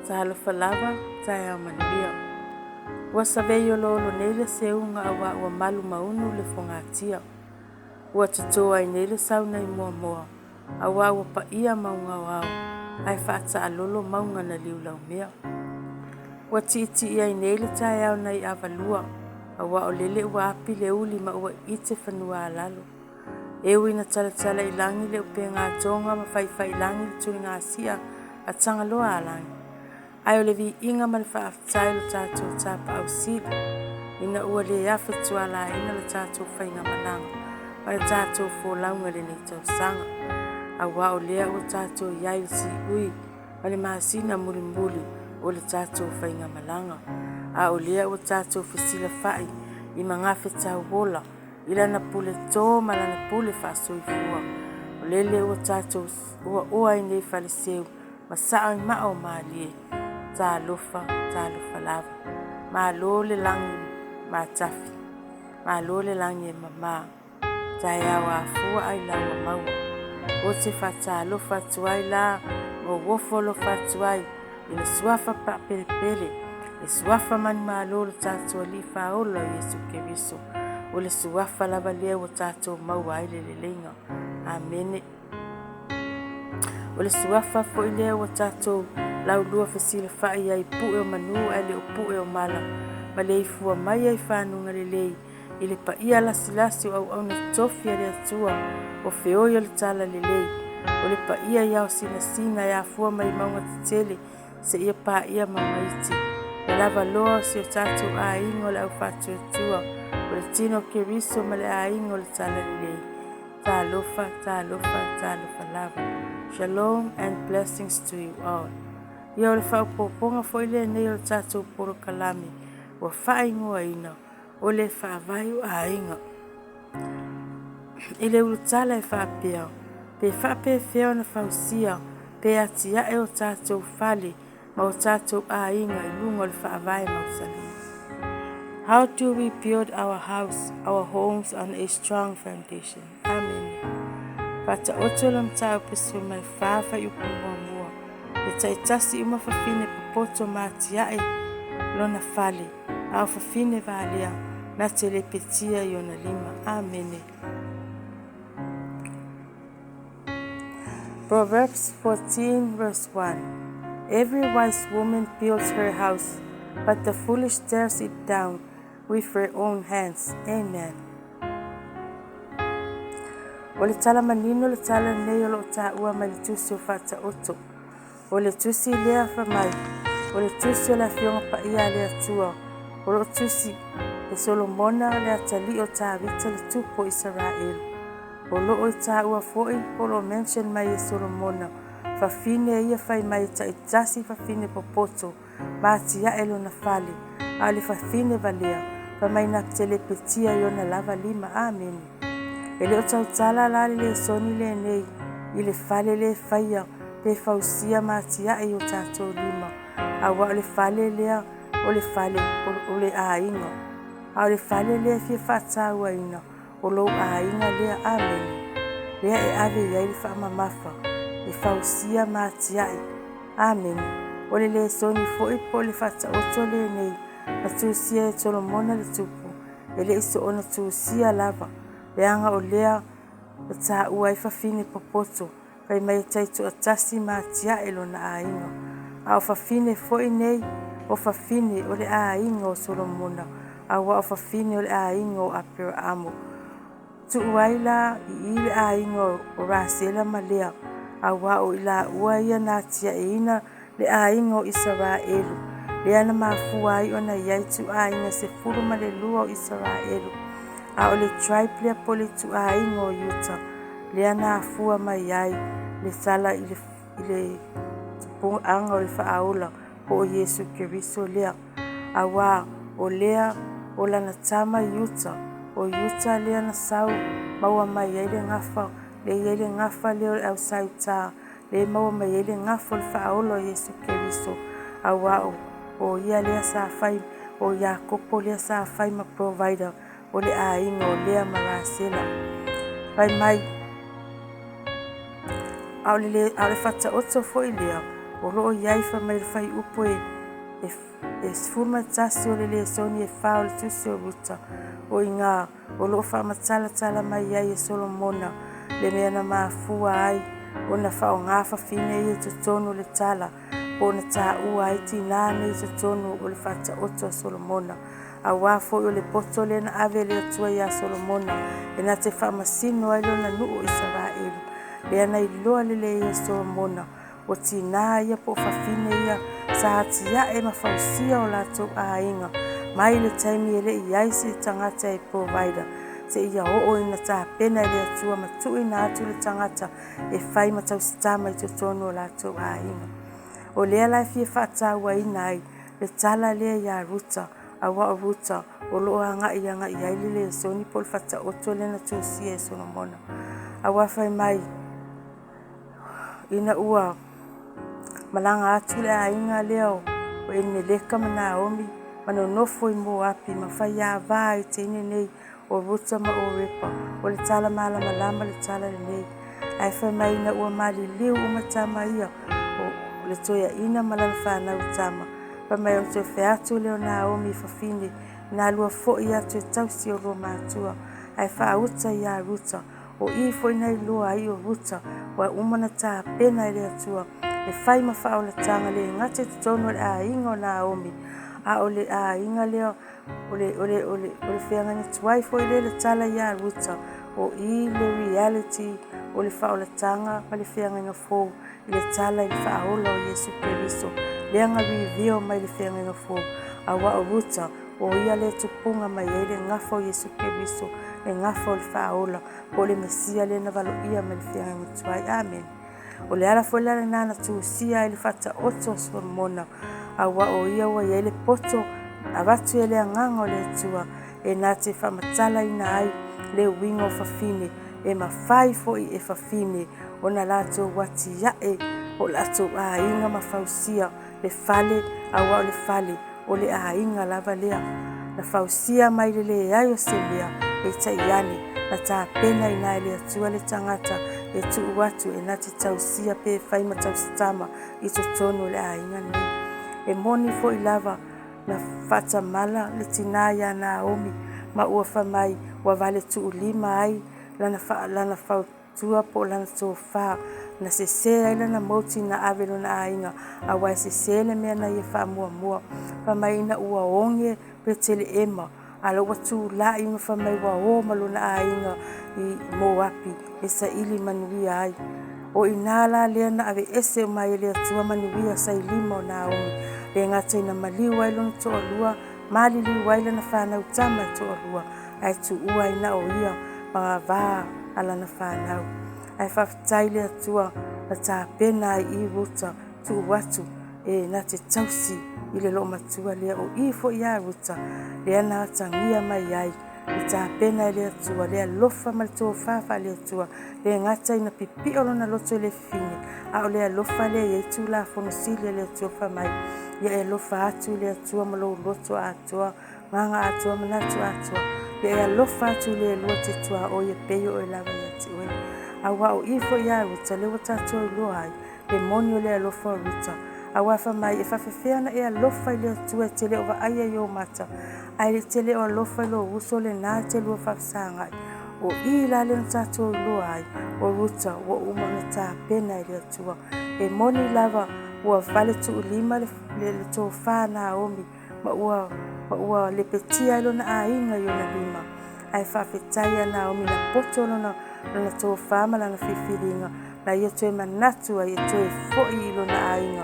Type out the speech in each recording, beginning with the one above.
Talofa lava taea manuia. Ua saveio lolo nei le seunga awa ua malu maunu le fongatia. Ua tutua ai nei le sauna i mua moa. Awa ua paia maunga wao. Ai whaata alolo maunga na liu lau mea. Ua titi ai nei le taea au nei avalua. Awa o lele ua api le uli ma ua ite whanua alalo. Ewi na tala ilangi le upe ngā tonga ma whai ilangi le tuli ngā sia a tanga loa alangi. Ai o le vi inga ma le whaafitai lo tātou tāpa au sili. Ina ua le afe tuala ina le tātou whainga mananga. Ma le tātou fōlaunga le nei tau sanga. Awa o lea ua tātou iai le si ui. Ma le maasina muli muli o le tātou whainga malanga. A o lea ua tātou whisila whai i mangafe tau wola. Ila na pule tō mala na pule whaasoi fua. O lele ua tātou ua i nei whale seu. Ma saa i mao maalie. Tā lofa lava. Ma lo le langi ma tafi. Ma lo le langi e mama. Tā awa fua ai laua maua. O te whata lofa tuai la. O wofo lofa tuai. I le suafa pa pele pele. Le suafa mani ma lo le tātou li whaola Yesu Keriso. O le suafa lava lea o tātou maua ai le leinga. Amene. O le suafa fo i lea o tātou lau lua fasile whai ai pue o manu ai le o pue o mala. Ma le ifua mai ai whanunga le lei. I le pa ia lasi au na tofi le atua. O feoi o le tala le lei. O le pa ia iao sina ia fua mai maunga te tele. Se ia pa ia mamaiti. Le lava loa si o tātou a ingo le au whatu atua. O le tino Keriso ma le a ingo le tala le lei. Tā lofa lava. Shalom and blessings to you all. Ia o le whaupoponga fo ile nei o le tātou poro kalami. Ua whaingoa ina. O le whaavai a inga. I le urutala e whaapea. Pe whaape feo na whausia. Pe atia e o tātou whale. Ma o tātou a inga I lunga o le whaavai mausali. How do we build our house, our homes on a strong foundation? Amen. Pata otolam tau pesu mai whaafa i upumua. E taitasi uma whawhine papoto mātia e lona whale. Au whawhine vālea na telepetia i ona lima. Amen. Proverbs 14 verse 1. Every wise woman builds her house, but the foolish tears it down with her own hands. Amen. O le tala manino le tala nei o lo ta ua mai le tusi o whata oto. O le tusi lea whamai. O le tusi o la fionga pa ia lea tua. O lo tusi e Solomona le atali o ta vita le tupo Israel. O lo o ta ua foi o lo mention mai e Solomona. Fafine ia fai mai ta itasi fafine popoto. Maatia elo na fale. A le fafine valea. Pa mai na telepetia i ona lava lima. Amen. Ele o tau tala la le soni le nei. I le fale le faia. Pe fausia maatia i o tātou lima. Awa o le fale lea. O le fale o le a inga. A o le fale lea fia whataua ina. O lo a inga lea. Amen. Lea e ave iai le whaamamafa. E fausia maatia i. Amen. O le soni fo i po le whata oto le nei. Na tūsia e Solomona le tupu. E le iso ona tūsia lava. Leanga o lea o tā ua I whawhine popoto. Pai mai taitu atasi maatia e lona a inga. A o whawhine fo I nei. O whawhine o le a inga o Solomona. A wa o whawhine o le a inga o Apera Amo. Tu uaila I le a inga o Rasela Malea. A wa o ila ua ia natia e ina le a inga o Israelu. Lea na mafua I ona iai tu a inga se furu ma le lua o Israelu. A o le tribe lea pole tu a inga o Utah. Lea na afua ma iai le sala I le tupu anga o le whaaola o Yesu Keriso lea. A wa o lea o lana tama Utah. O Utah lea na sau maua mai iai le ngafa. Le iai le ngafa leo le au sauta. Le maua mai iai le ngafa o le whaaola o Yesu Keriso. A wa o ia lea sa fai o Yakopo lea sa fai ma provider o le a inga o lea marasela. Pai mai a o le whata oto fo I lea o loo iai famai le fai upu e sfuma tasi o le lesoni e fao le tusi o ruta o inga o loo faamatala mai iai e Solomona le mea na mafua ai ona faaaogā fafine ia totonu o le tala po ona taʻua ai tinā nei totonu o le faataoto a Solomona auā foʻi o le poto lena ave le atua iā Solomona e na te faamasino ai lona nuu Isaraʻelu lea na iloa leleia Solomona ua tinā ia po o fafine ia sa atiaʻe ma fausia o latou aiga mai le taimi e leʻi ai se tagata e provider seʻia oo ina tapena i le atua ma tuuina atu le tagata e fai ma tausitama i totonu o latou aiga o lea lae fia faatauaina ai le tala lea iā Ruta auā o Ruta o loo agaʻi ai le lesoni po le faataoto lena tusia e Solomona auā fai mai ina ua malaga atu le aiga lea o Elimeleka ma Naomi ma nonofo i Moapi ma fai avā i te ine nei o Ruta ma Orepa o le tala malamalama le tala lenei ae fai mai ina ua maliliu uma tamaia o le toeaina ma lana fanau tama fai mai ona toe fe atu leo Naomi fafine na alua foʻi atu e tausi o lua matua ae faauta iā Ruta o i foʻi na iloa ai o Ruta ua uma na tapena i le atua e fai ma faaolataga le gata i totonu o le aiga o Naomi a o le aiga lea o le feagaina tuai foʻi lea le tala iā Ruta o i le reality o le faaolataga ma le feagaina fou i le tala i le faaola o Iesu Keriso lea gavivio mai le feagaina fou auā o Ruta o ia le tupuga mai ai le gafa o Iesu Keriso le gafa o le faaola po le Mesia lena valoia ma le feagaina tuai amen o le ala foi lana nana tusia i le faataoto o Solomona auā o ia ua iai le poto avatu e le agaga o le atua e na te faamatalaina ai le uiga o fafine e mafai foʻi e fafine ona latou atiaʻe o latou aiga ma fausia le fale auā o le fale o le aiga lava lea na fausia mai le lē ai o se mea e taʻiani na tapena ina e le atua le tagata e tuu atu e na te tausia pe fai ma tausitama i totonu o le aiga nei e moni foʻi lava na faatamala le tinā iā Naomi ma ua famai ua vale tuulima ai lana fautua po lana tofā na sesē ai lana mauti na ave lona aiga auā e sesē le mea na ia faamuamua famai ina ua oge Beteleema a loua tulaʻi ma famai ua ō ma lona aiga i Moapi e saʻili manuia ai o inā la lea na ave ese mai e le atua manuia sailima o Naomi le gata ina maliu ai lona toʻalua maliliu ai lana fanau tama e toʻalua ae tuua ai na o ia ma gavā a lana fanau ae faafetai le atua na tapena ai i Ruta tuu atu e na te tausi i le loo matua lea o i foʻi iā Ruta lea na atagia mai ai le tapena i le atua le alofa ma le tofā faale atua le gata ina pipio lona loto i le fifine a o le alofa lea iai tulafonosili e le atua famai ia e alofa atu i le atua ma lou loto atoa gaga atoa manatu atoa le e alofa atu i le lua te tuaoi e pei o e lava ia te oe auā o i foʻi iā Ruta le ua tatou iloa ai le moni o le alofa o Ruta auā famai e faafefea na e alofa i le atua e tele o vaaia i ou mata ae le tele o alofa i lo uso lenā te lua faafesagaʻi o i la lena tatou iloa ai o Ruta ua uma ona tapena i le atua e moni lava ua vale tuulima le tofā Naomi ma ua lepetia ai lona aiga i ona lima ae faafetai a Naomi na poto lona tofā ma lana filifiliga na ia toe manatu ai e toe foʻi i lona aiga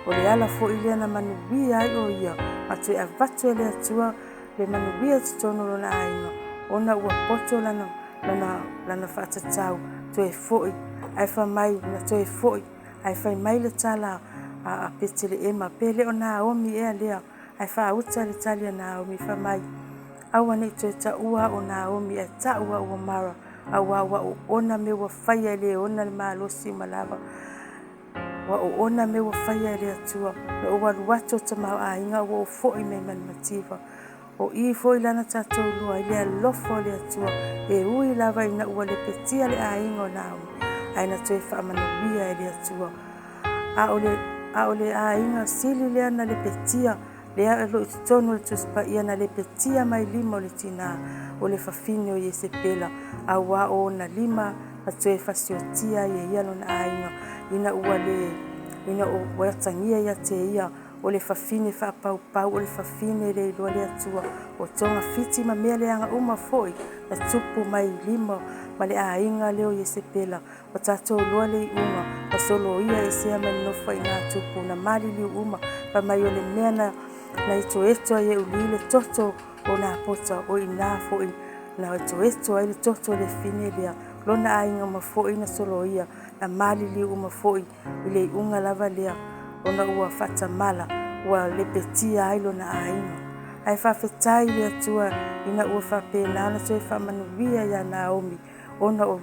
o le ala foʻi lea na manuia ai o ia ma toe avatu e le atua le manuia totonu lona aiga ona ua poto lana faatatau toe foʻi ae famai na toe foʻi ae fai mai le tala a Beteleema pe lē o Naomi ea lea ae faauta le tali a Naomi famai aua nei toe taʻua o Naomi e taʻu ua mara auā ua oʻona me ua faia e lē ona le malosi ma lava ua oʻona me ua faia e le atua le ua alu atu o tamao aiga ua o foʻi mai malimativa o i foʻi lana tatou iloa ai le alofa o le atua e ui lava ina ua lepetia le aiga o Naomi ae na toe faamanuia e le atua a o le a o le ainga sili lea na le petia lea lo i tonu le tuspa ia na le petia mai lima o le tina o le fafine o Iesepela a wa o na lima a toe fasiotia ia lo na ainga ina ua le ina o watangia ia te ia o le fafine whaapau o le fafine le iloa le atua o tonga fiti ma mea le anga uma foi na tupu mai lima ma le ainga leo Iesepela o tatou loa le iunga ma solo ia e sea mai nofa i ngā tupu na mali li uma pa mai o le mea na ito eto e uli le toto o na pota o ina foi na ito eto ai le toto le fine lea lona ainga ma foi na solo ia na mali li uma foi i le iunga lava lea ona ua fatamala ua le petia ai lona ainga ai whawhetai le atua ina ua whapena ana toi whamanuia ia Naomi ona o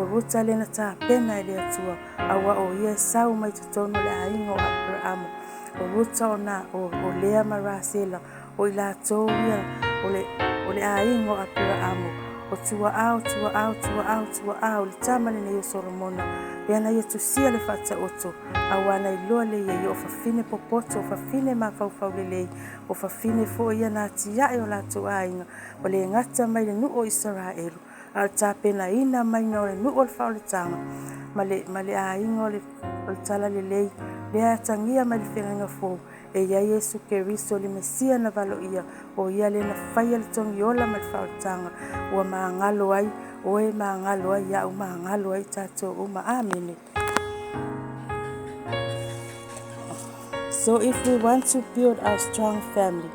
ruta le na tā pena le atua awa o ia sau mai tutono le ainga o Abraham o ruta o lea marasela o ila tau ia o le ainga o Abraham o tua au le tamale na ia Solomona Yana ia tusia le fata oto awana iloa le ia o fafine popoto o fafine mafau lelei o fafine fo ia na tiae o latou ainga o le ngata mai le nuu o Israelu al tapena ina mai na o le nuu o le fauletanga ma le ainga o le tala lelei lea tangia mai le whenga fo e ia Yesu Keriso le Mesia na valo ia o ia le na whaia le tongiola ma le fauletanga ua maangalo ai oe maangalo ai ia maangalo ai tatou uma amen. So if we want to build a strong family,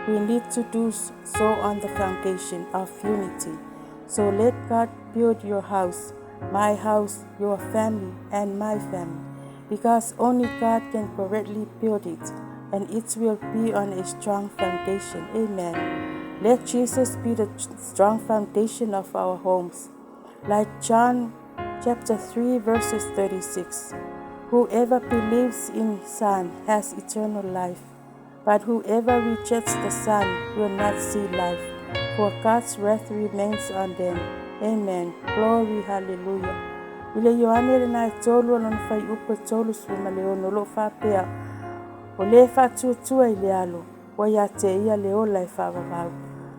we need to do so on the foundation of unity. So let God build your house, my house, your family, and my family, because only God can correctly build it, and it will be on a strong foundation. Amen. Let Jesus be the strong foundation of our homes. Like John chapter 3 verses 36. Whoever believes in the Son has eternal life, but whoever rejects the Son will not see life, for God's wrath remains on them. Amen. Glory, hallelujah. Ile Yohane le nai tolu alon fai upo tolu suma leono lo whapea. O le whatuatua i le alo, wa ia te ia le ola e whawawau.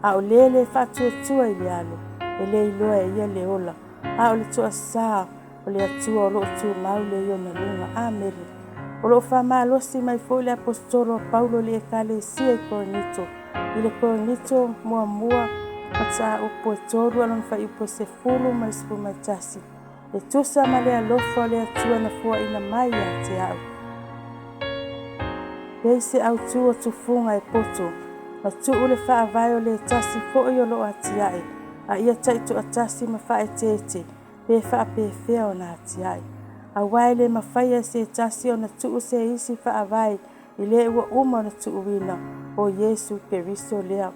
A o le whatuatua i le alo, e le iloa e ia le ola. A o le tua saa, o le atua o lo tu mau le iona lunga. Amen. O lo whamalosi mai fo le apostolo Paulo le ekalesia i Korinito. I le Korinito mua mata upo e toru alon whai upo se fulu mai sipu mai tasi. E tusa ma le alofa le atua na fua ina mai a te au. Pei se au tua tufunga e poto. Ma tu ule wha vai o le tasi fo i o lo atiae. A ia taitu atasi ma wha e tete. Pe wha pe fea o na atiae. A waile ma whaia se tasi o na tu se isi wha vai. I le ua uma na tu uina. O Yesu Keriso lea.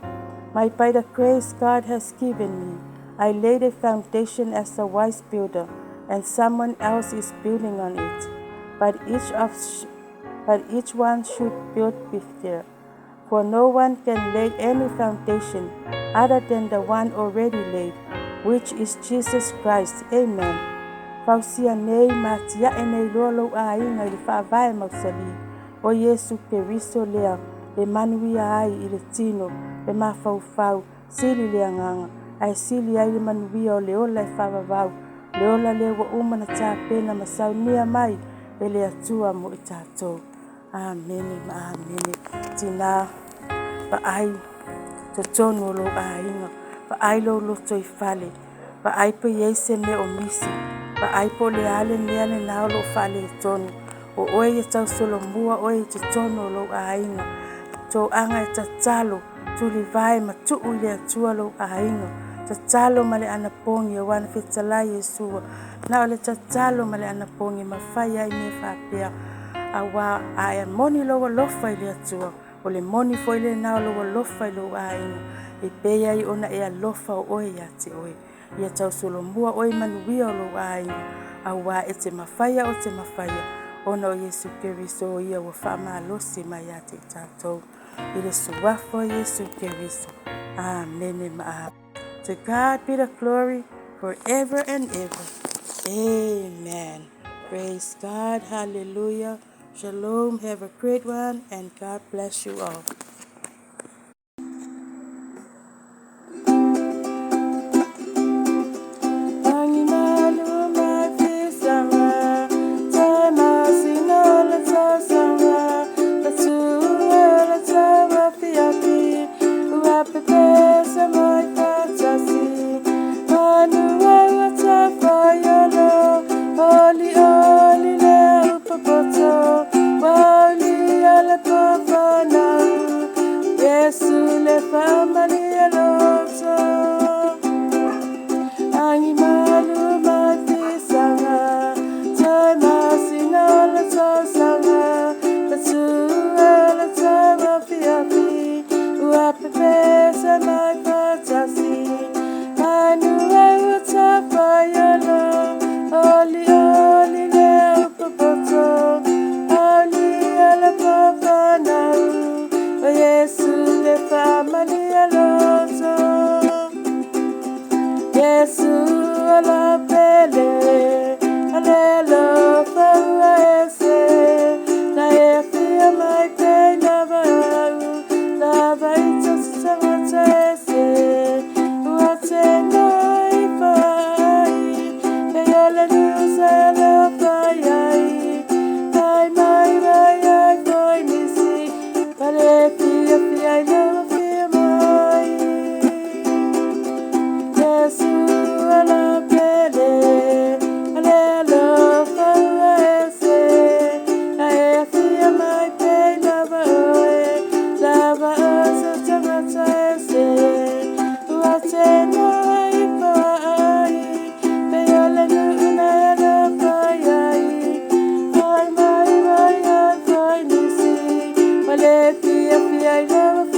By the grace God has given me, I laid a foundation as a wise builder, and someone else is building on it. But each one should build with care. For no one can lay any foundation other than the one already laid, which is Jesus Christ. Amen. Fausia nei matia e nei lolo a inga i le whaavai mausali. O Yesu Keriso lea, le manuia ai i le tino, le mawhauwhau, sili le anganga. Ai sili ai le manuia o le ola e whawawau. Le ola le wa umana tā pena masau nia mai, e le atua mo i tātou. Amene ma amene. Tina, pa ai, to tono lo a inga, pa ai lo loto I fale, pa ai po yeise me o misi, pa ai po le ale mea le nao lo fale I tono, o oe e tau solo mua oe te tono lo a inga, to anga e tatalo, tu li vai ma tu ule atua lo a inga, tatalo ma le anapongi e wana fetalai e sua, na ole tatalo ma le anapongi ma fai ai me whapea, a wa a e moni lo wa lofa I le atua, o le moni fo I le nao lo wa lofa I lo a inga, e pea I ona e alofa o oe ya te oe, ia tau solo mua oe manuia o lo a inga, a wa e te mawhaia o te mawhaia, ona o Yesu Keriso o ia wa whaama alosi mai a te tātou, I le suwafo Yesu Keriso. Amen. To God be the glory forever and ever. Amen. Praise God. Hallelujah. Shalom, have a great one, and God bless you all. I love